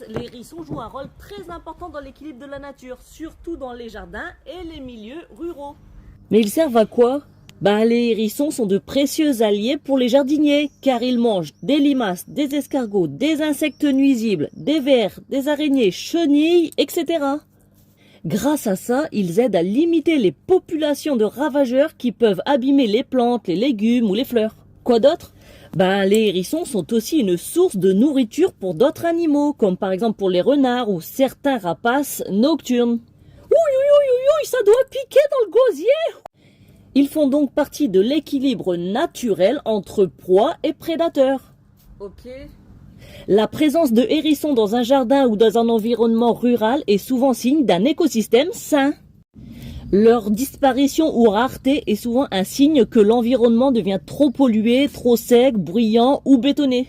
les hérissons jouent un rôle très important dans l'équilibre de la nature, surtout dans les jardins et les milieux ruraux. Mais ils servent à quoi? Les hérissons sont de précieux alliés pour les jardiniers, car ils mangent des limaces, des escargots, des insectes nuisibles, des vers, des araignées, chenilles, etc. Grâce à ça, ils aident à limiter les populations de ravageurs qui peuvent abîmer les plantes, les légumes ou les fleurs. Quoi d'autre? Les hérissons sont aussi une source de nourriture pour d'autres animaux, comme par exemple pour les renards ou certains rapaces nocturnes. Ça doit piquer dans le gosier! Ils font donc partie de l'équilibre naturel entre proie et prédateur. Ok. La présence de hérissons dans un jardin ou dans un environnement rural est souvent signe d'un écosystème sain. Leur disparition ou rareté est souvent un signe que l'environnement devient trop pollué, trop sec, bruyant ou bétonné.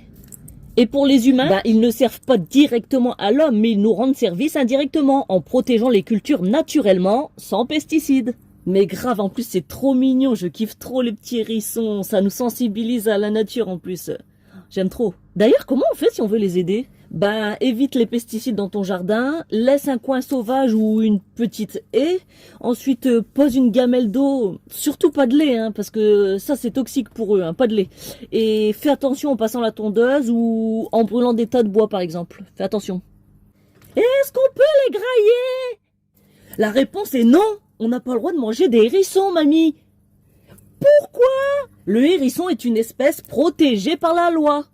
Et pour les humains, ils ne servent pas directement à l'homme, mais ils nous rendent service indirectement en protégeant les cultures naturellement, sans pesticides. Mais grave, en plus c'est trop mignon, je kiffe trop les petits hérissons, ça nous sensibilise à la nature en plus. J'aime trop. D'ailleurs, comment on fait si on veut les aider? Évite les pesticides dans ton jardin, laisse un coin sauvage ou une petite haie, ensuite pose une gamelle d'eau, surtout pas de lait, parce que ça c'est toxique pour eux, pas de lait. Et fais attention en passant la tondeuse ou en brûlant des tas de bois par exemple, fais attention. Est-ce qu'on peut les grailler? La réponse est non, on n'a pas le droit de manger des hérissons, mamie. Pourquoi? Le hérisson est une espèce protégée par la loi.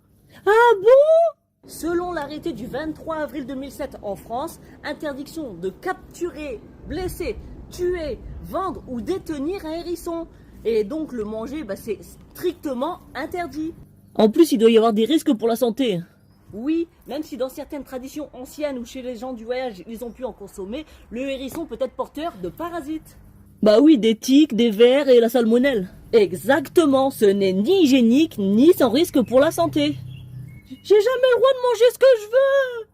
Ah bon? Selon l'arrêté du 23 avril 2007 en France, interdiction de capturer, blesser, tuer, vendre ou détenir un hérisson. Et donc le manger, c'est strictement interdit. En plus, il doit y avoir des risques pour la santé. Oui, même si dans certaines traditions anciennes ou chez les gens du voyage, ils ont pu en consommer, le hérisson peut être porteur de parasites. Oui, des tiques, des vers et la salmonelle. Exactement, ce n'est ni hygiénique ni sans risque pour la santé. J'ai jamais le droit de manger ce que je veux.